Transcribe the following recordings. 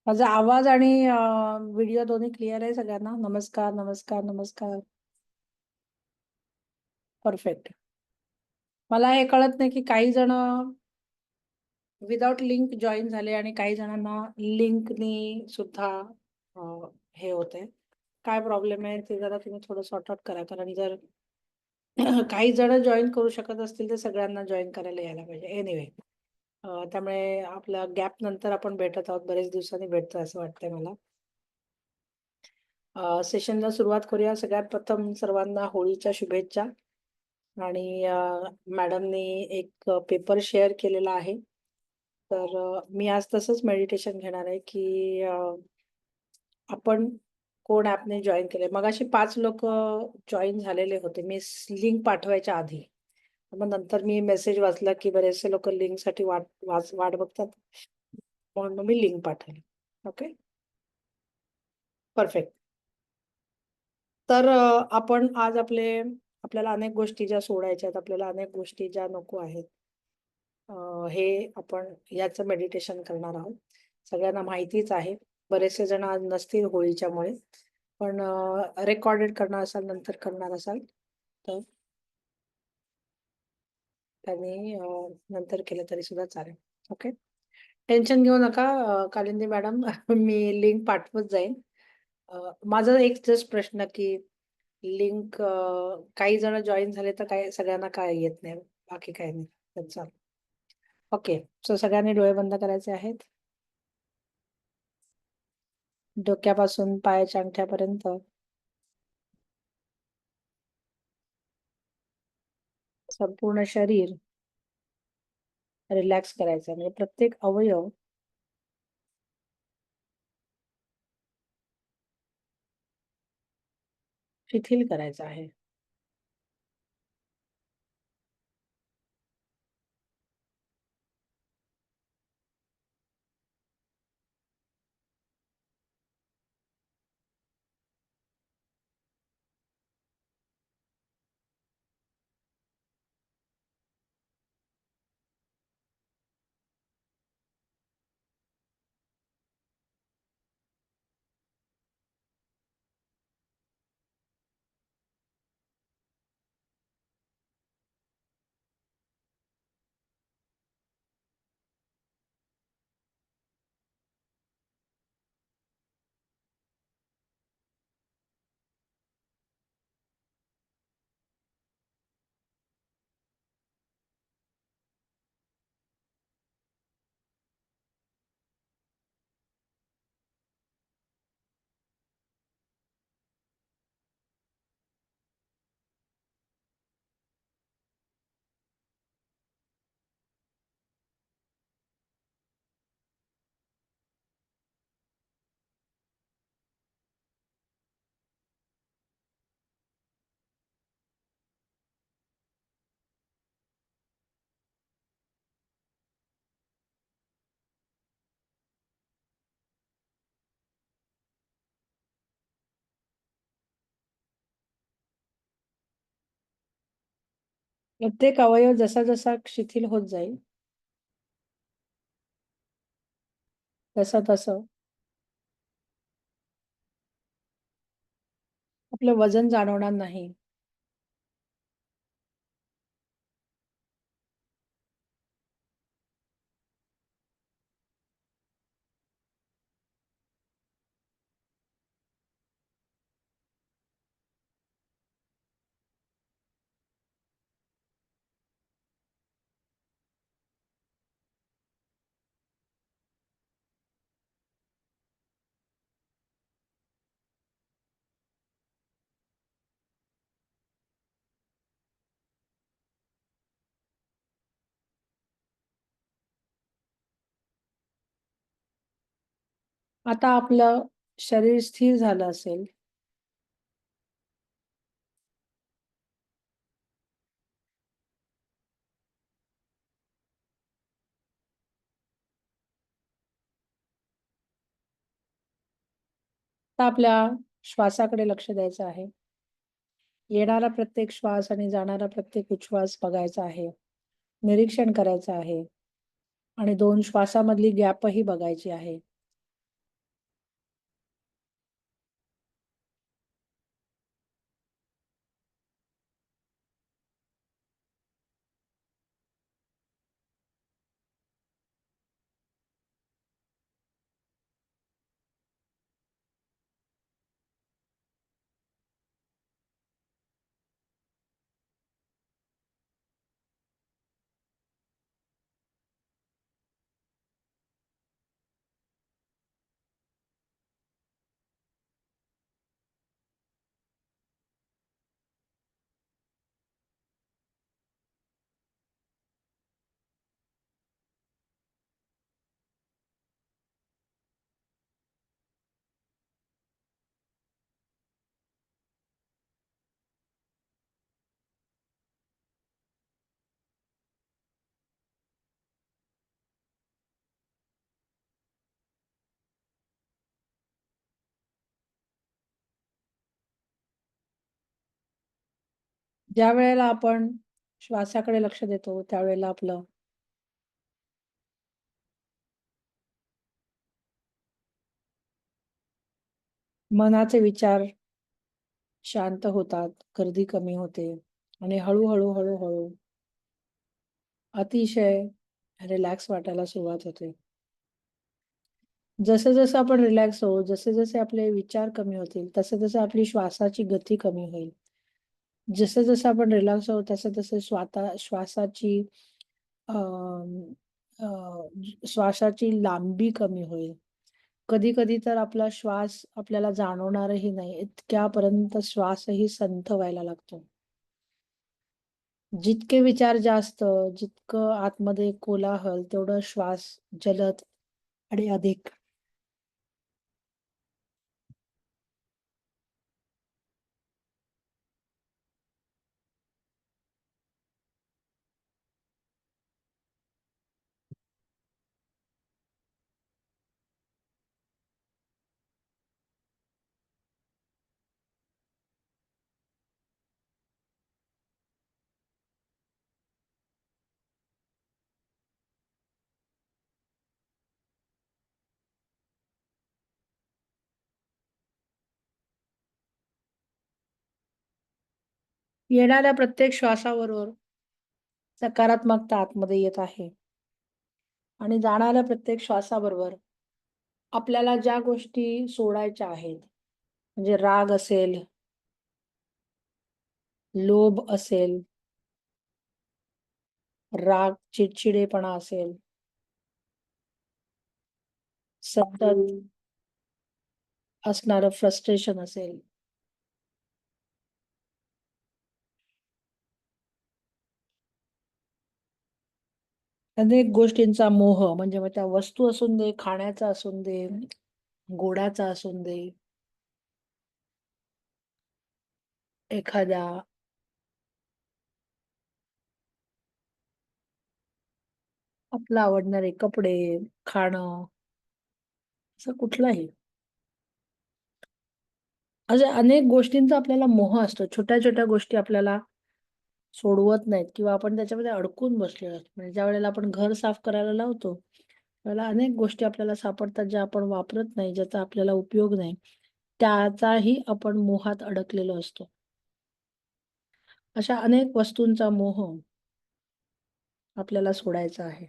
माझा आवाज आणि व्हिडिओ दोन्ही क्लिअर आहे सगळ्यांना? नमस्कार, नमस्कार, नमस्कार. परफेक्ट. मला हे कळत नाही की काही जण विदाउट लिंक जॉईन झाले आणि काही जणांना लिंकनी सुद्धा अ, हे होतंय. काय प्रॉब्लेम आहे ते जरा तुम्ही थोडं सॉर्ट आउट करा. कारण जर काही जण जॉइन करू शकत असतील तर सगळ्यांना जॉइन करायला यायला पाहिजे. एनिवे त्यामुळे आपला गॅप नंतर आपण भेटत आहोत. बरेच दिवसांनी भेटतोय असं वाटतंय मला. सेशनला सुरुवात करूया. सगळ्यात प्रथम सर्वांना होळीच्या शुभेच्छा. आणि मॅडमनी एक पेपर शेअर केलेला आहे. तर मी आज तसंच मेडिटेशन घेणार आहे, की आपण कोण ॲपने जॉइन केलंय. मगाशी 5 लोकं जॉइन झालेले होते. मी लिंक पाठवायच्या आधी. मग नंतर मी मेसेज वाचला, की बरेचसे लोकं लिंकसाठी वाट बघतात. म्हणून मग मी लिंक पाठवली. ओके. परफेक्ट. तर आपण आज आपल्याला अनेक गोष्टी ज्या सोडायच्या आहेत, आपल्याला अनेक गोष्टी ज्या नको आहेत. अ, हे आपण याचं मेडिटेशन करणार आहोत. सगळ्यांना माहितीच आहे. बरेचसे जण आज नसतील होळीच्यामुळे. पण रेकॉर्डेड करणार असाल, नंतर करणार असाल, तर त्यांनी नंतर केलं तरी सुद्धा चालेल. ओके. टेन्शन घेऊ नका कालिंदी मॅडम. मी लिंक पाठवत जाईन. माझा एक जस्ट प्रश्न, की लिंक काही जण जॉइन झाले तर काय सगळ्यांना काय येत नाही? बाकी काही नाही. That's all. ओके. सो सगळ्यांनी डोळे बंद करायचे आहेत. डोक्यापासून पायाच्या अंगठ्यापर्यंत संपूर्ण शरीर रिलॅक्स करायचं आहे. म्हणजे प्रत्येक अवयव शिथिल करायचा आहे. प्रत्येक अवयव जसा-जसा शिथिल होत जाईल, तसं-तसं आपलं वजन जाणवणार नाही. आता आपलं शरीर स्थिर झालं असेल, तर आपल्या श्वासाकडे लक्ष द्यायचं आहे. येणारा प्रत्येक श्वास आणि जाणारा प्रत्येक उच्छ्वास बघायचा आहे. निरीक्षण करायचं आहे आणि 2 श्वासामधली गॅपही बघायची आहे. ज्या वेळेला आपण श्वासाकडे लक्ष देतो, त्यावेळेला आपलं मनाचे विचार शांत होतात, गर्दी कमी होते आणि हळू-हळू, हळू-हळू अतिशय रिलॅक्स वाटायला सुरुवात होते. जसं-जसं आपण रिलॅक्स होऊ, जसे-जसे आपले विचार कमी होतील, तसं-तसं आपली श्वासाची गती कमी होईल. जसं-जसं आपण रिलॅक्स होऊ, तसं-तसं श्वासाची अ, अ, श्वासाची लांबी कमी होईल. कधी-कधी तर आपला श्वास आपल्याला जाणवणारही नाही, इतक्यापर्यंत श्वासही संथ व्हायला लागतो. जितके विचार जास्त, जितकं आतमध्ये कोलाहल, तेवढं श्वास जलद आणि अधिक. येणाऱ्या प्रत्येक श्वासाबरोबर सकारात्मकता आतमध्ये येत आहे आणि जाणाऱ्या प्रत्येक श्वासाबरोबर आपल्याला ज्या गोष्टी सोडायच्या आहेत, म्हणजे राग असेल, लोभ असेल, राग, चिडचिडेपणा असेल, सतत असणारं फ्रस्ट्रेशन असेल, अनेक गोष्टींचा मोह म्हणजे मग त्या वस्तू असून दे, खाण्याचा असून दे, गोडाचा असून दे, एखाद्या आपलं आवडणारे कपडे, खाणं, असं कुठलाही. अशा अनेक गोष्टींचा आपल्याला मोह असतो. छोट्या-छोट्या गोष्टी आपल्याला सोडवत नाहीत किंवा आपण त्याच्यामध्ये अडकून बसलेलो असतो. म्हणजे ज्यावेळेला आपण घर साफ करायला लावतो, त्यावेळेला अनेक गोष्टी आपल्याला सापडतात ज्या आपण वापरत नाही, ज्याचा आपल्याला उपयोग नाही. त्याचाही आपण मोहात अडकलेलो असतो. अशा अनेक वस्तूंचा मोह आपल्याला सोडायचा आहे.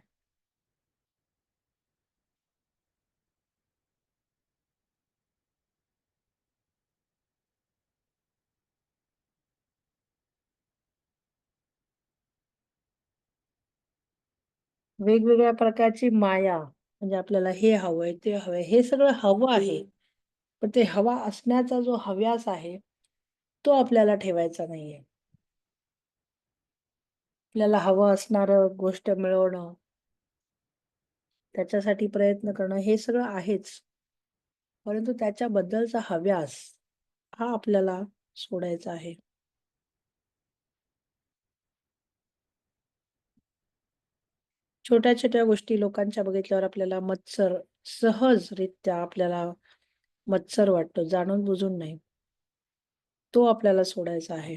वेगवेगळ्या प्रकारची माया, म्हणजे आपल्याला हे हवंय, ते हवंय, हे सगळं हवं आहे. पण ते हवा असण्याचा जो हव्यास आहे, तो आपल्याला ठेवायचा नाहीये. आपल्याला हवं असणारं गोष्ट मिळवणं, त्याच्यासाठी प्रयत्न करणं हे सगळं आहेच. परंतु त्याच्याबद्दलचा हव्यास हा आपल्याला सोडायचा आहे. छोट्या-छोट्या गोष्टी लोकांच्या बघितल्यावर आपल्याला सहजरित्या आपल्याला मत्सर वाटतो, जाणून-बुजून नाही. तो आपल्याला सोडायचा आहे.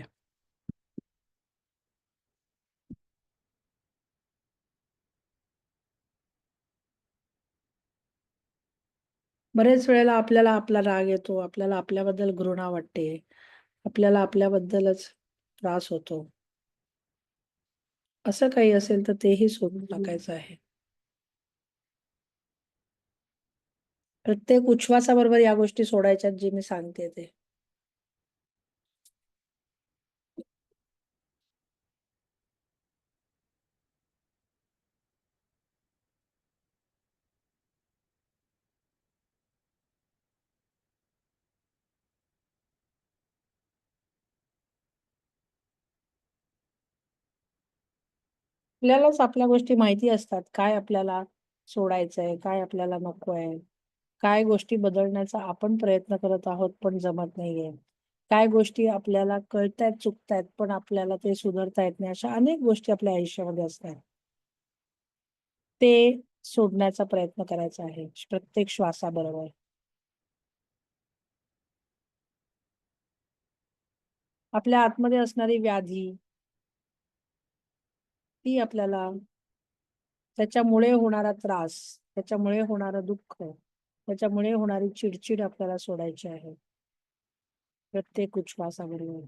बरेच वेळेला आपल्याला आपला राग येतो, आपल्याला आपल्याबद्दल घृणा वाटते, आपल्याला आपल्याबद्दलच त्रास होतो. असं काही असेल तर तेही सोडून टाकायचं आहे. प्रत्येक उच्छ्वासाबरोबर या गोष्टी सोडायच्यात जे मी सांगते ते. आपल्यालाच आपल्या गोष्टी माहिती असतात. काय आपल्याला सोडायचंय, काय आपल्याला नकोय. काय गोष्टी बदलण्याचा आपण प्रयत्न करत आहोत, पण जमत नाहीये. काय गोष्टी आपल्याला कळतायत, चुकतायत, पण आपल्याला ते सुधारता येत नाही. अशा अनेक गोष्टी आपल्या आयुष्यामध्ये असतात. ते सोडण्याचा प्रयत्न करायचा आहे प्रत्येक श्वासाबरोबर. आपल्या आतमध्ये असणारी व्याधी, ती आपल्याला त्याच्यामुळे होणारा त्रास, त्याच्यामुळे होणारं दुःख, त्याच्यामुळे होणारी चिडचिड आपल्याला सोडायची आहे. प्रत्येक उच्छ्वासाबरोबर.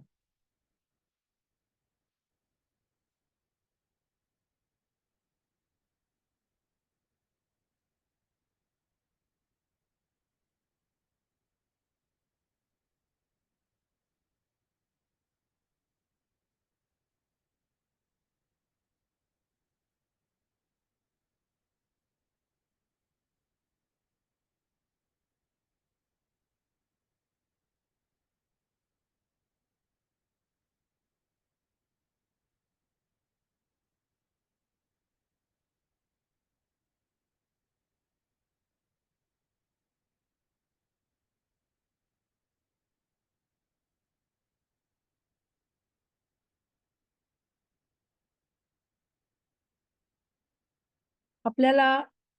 आपल्याला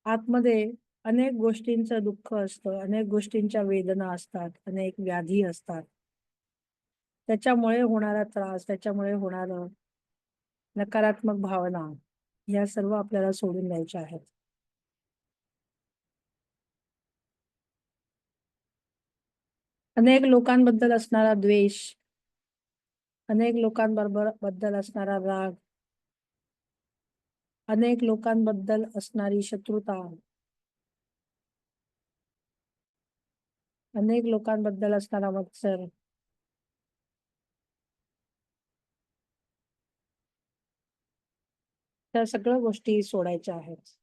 आतमध्ये अनेक गोष्टींचं दुःख असतं, अनेक गोष्टींच्या वेदना असतात, अनेक व्याधी असतात. त्याच्यामुळे होणारा त्रास, त्याच्यामुळे होणारं नकारात्मक भावना, या सर्व आपल्याला सोडून द्यायच्या आहेत. अनेक लोकांबद्दल असणारा द्वेष, अनेक लोकांबद्दल असणारा राग, अनेक लोकांबद्दल असणारी शत्रुता, अनेक लोकांबद्दल असणारा मत्सर, त्या सगळ्या गोष्टी सोडायच्या आहेत.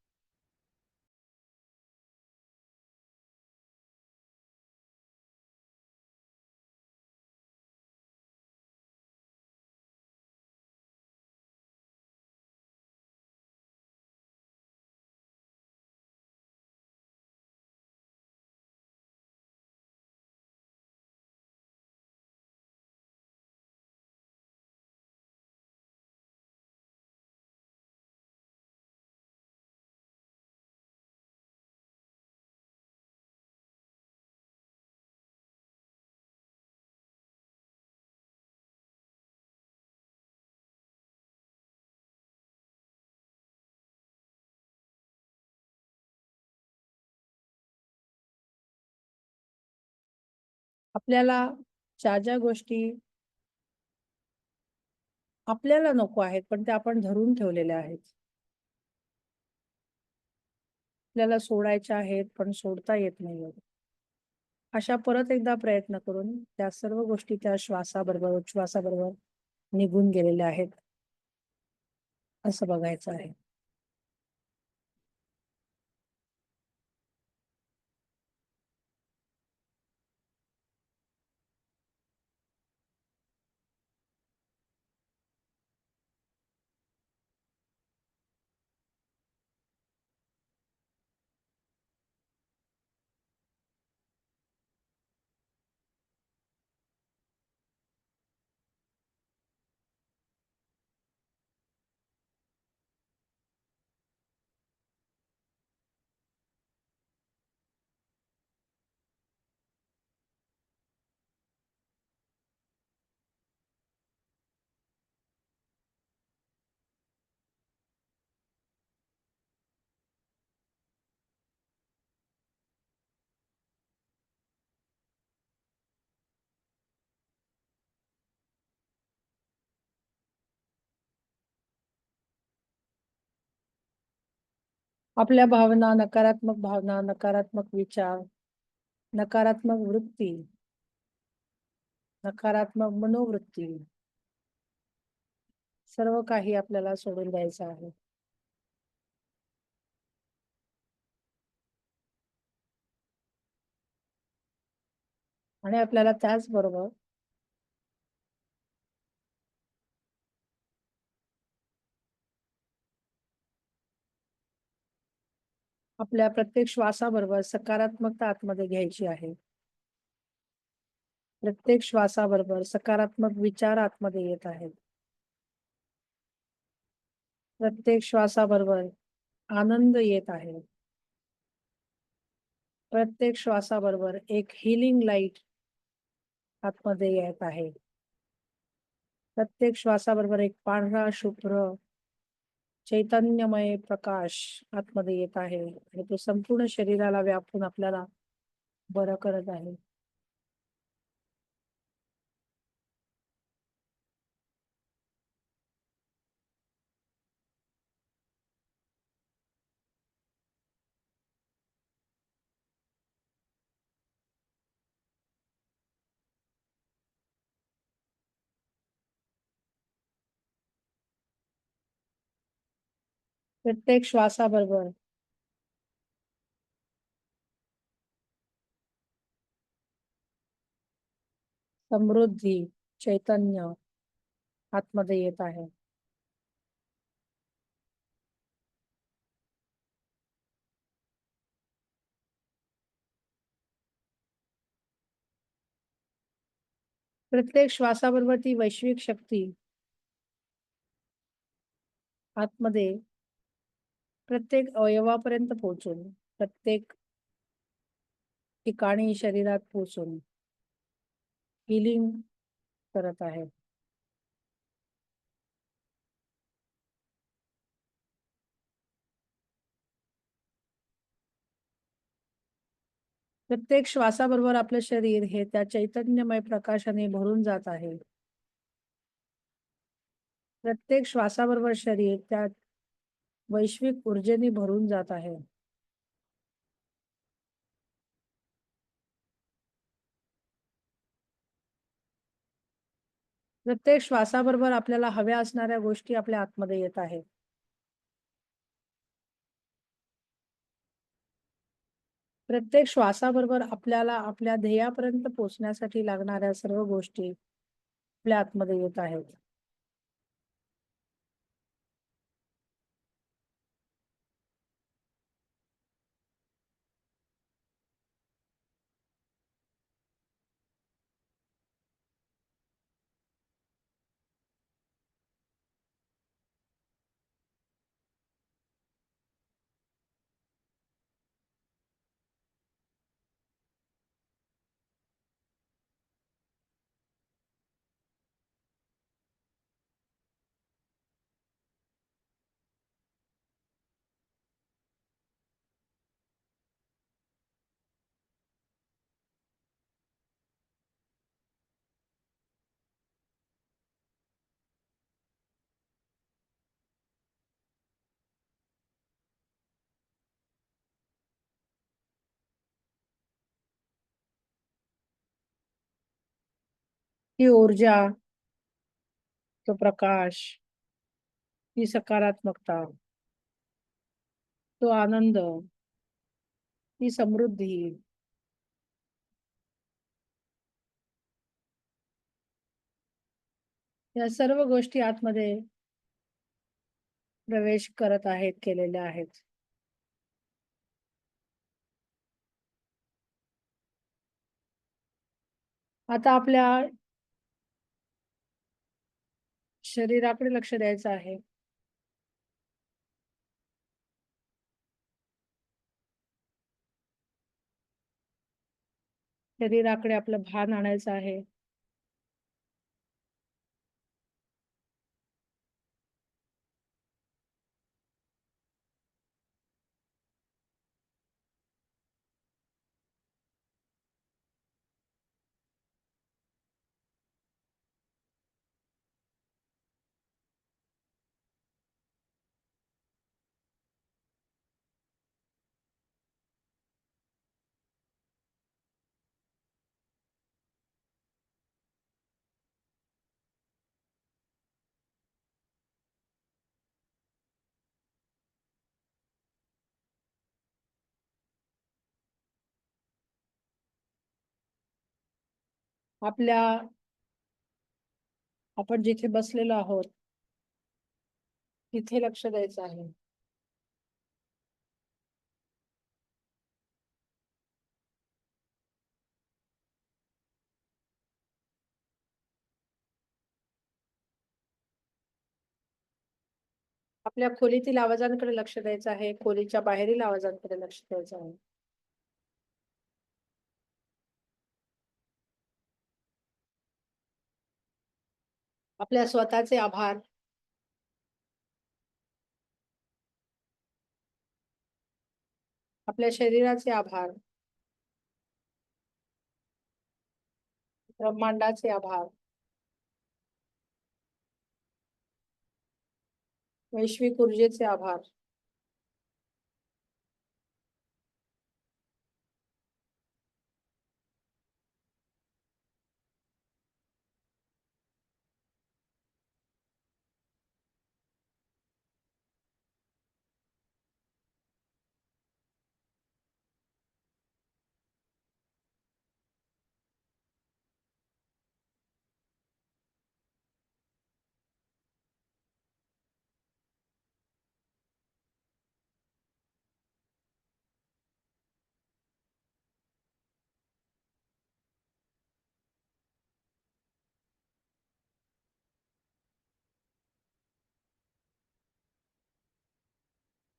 आपल्याला ज्या गोष्टी आपल्याला नको आहेत, पण त्या आपण धरून ठेवलेल्या आहेत. आपल्याला सोडायच्या आहेत, पण सोडता येत नाहीयेत. अशा परत एकदा प्रयत्न करून त्या सर्व गोष्टी त्या श्वासाबरोबर, उच्छ्वासाबरोबर निघून गेलेल्या आहेत, असं बघायचं आहे. आपल्या भावना, नकारात्मक विचार, नकारात्मक वृत्ती, नकारात्मक मनोवृत्ती, सर्व काही आपल्याला सोडून द्यायचं आहे. आणि आपल्याला त्याचबरोबर आपल्या प्रत्येक श्वासाबरोबर सकारात्मकता आतमध्ये घ्यायची आहे. प्रत्येक श्वासाबरोबर सकारात्मक विचार आतमध्ये येत आहेत. प्रत्येक श्वासाबरोबर आनंद येत आहे. प्रत्येक श्वासाबरोबर एक हीलिंग लाईट आतमध्ये येत आहे. प्रत्येक श्वासाबरोबर एक पांढरा शुभ्र चैतन्यमय प्रकाश आतमध्ये येत आहे आणि तो संपूर्ण शरीराला व्यापून आपल्याला बरं करत आहे. प्रत्येक श्वासाबरोबर समृद्धी, चैतन्य आतमध्ये येत आहे. प्रत्येक श्वासाबरोबर ती वैश्विक शक्ती आतमध्ये प्रत्येक अवयवापर्यंत पोहोचून, प्रत्येक ठिकाणी शरीरात पोहोचून हीलिंग करत आहे. प्रत्येक श्वासाबरोबर आपलं शरीर हे त्या चैतन्यमय प्रकाशाने भरून जात आहे. प्रत्येक श्वासाबरोबर शरीर त्या वैश्विक ऊर्जेने भरून जात आहे. प्रत्येक श्वासाबरोबर आपल्याला हव्या असणाऱ्या गोष्टी आपल्या आतमध्ये येत आहेत. प्रत्येक श्वासाबरोबर आपल्याला आपल्या ध्येयापर्यंत पोहोचण्यासाठी लागणाऱ्या सर्व गोष्टी आपल्या आतमध्ये येत आहेत. ती ऊर्जा, तो प्रकाश, ती सकारात्मकता, तो आनंद, ती समृद्धी या सर्व गोष्टी आतमध्ये प्रवेश करत आहेत, केलेल्या आहेत. आता आपल्या शरीराकडे लक्ष द्यायचं आहे. शरीराकडे आपलं भान आणायचं आहे. आपल्या आपण जिथे बसलेलो आहोत, तिथे लक्ष द्यायचं आहे. आपल्या खोलीतील आवाजांकडे लक्ष द्यायचं आहे. खोलीच्या बाहेरील आवाजांकडे लक्ष द्यायचं आहे. आपल्या स्वतःचे आभार, आपल्या शरीराचे आभार, ब्रह्मांडाचे आभार, वैश्विक ऊर्जेचे आभार.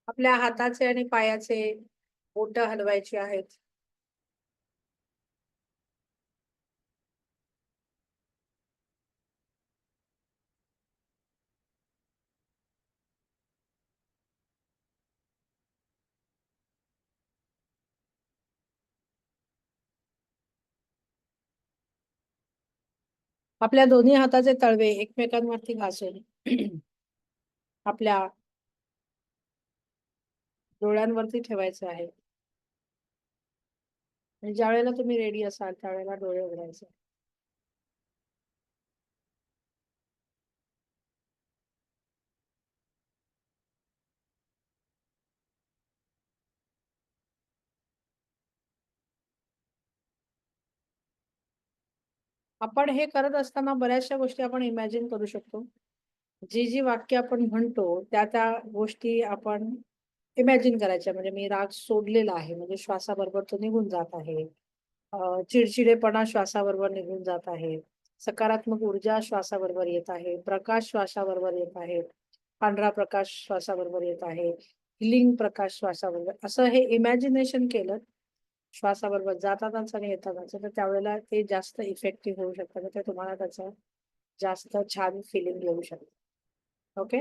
आपल्या हाताचे आणि पायाचे बोटं हलवायची आहेत. आपल्या दोन्ही हाताचे तळवे एकमेकांवरती घासून आपल्या डोळ्यांवरती ठेवायचे आहे. आणि ज्या वेळेला तुम्ही रेडी असाल त्यावेळेला डोळे उघडायचे. आपण हे करत असताना बऱ्याचशा गोष्टी आपण इमॅजिन करू शकतो. जी जी वाक्य आपण म्हणतो त्या त्या गोष्टी आपण इमॅजिन करायच्या. म्हणजे मी राग सोडलेला आहे म्हणजे श्वासाबरोबर तो निघून जात आहे. चिडचिडेपणा श्वासाबरोबर निघून जात आहे. सकारात्मक ऊर्जा श्वासाबरोबर येत आहे. प्रकाश श्वासाबरोबर येत आहे. पांढरा प्रकाश श्वासाबरोबर येत आहे. हिलिंग प्रकाश श्वासाबरोबर. असं हे इमॅजिनेशन केलं श्वासाबरोबर जातानाच आणि येतानाच, तर त्यावेळेला ते जास्त इफेक्टिव्ह होऊ शकतं. तर ते तुम्हाला त्याचं जास्त छान फिलिंग येऊ शकतं. ओके.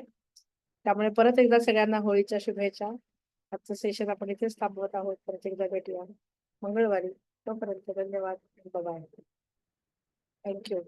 त्यामुळे परत एकदा सगळ्यांना होळीच्या शुभेच्छा. आजचं सेशन आपण इथेच थांबवत आहोत. परत एकदा भेटूया मंगळवारी. तोपर्यंत धन्यवाद. बाय. Thank you.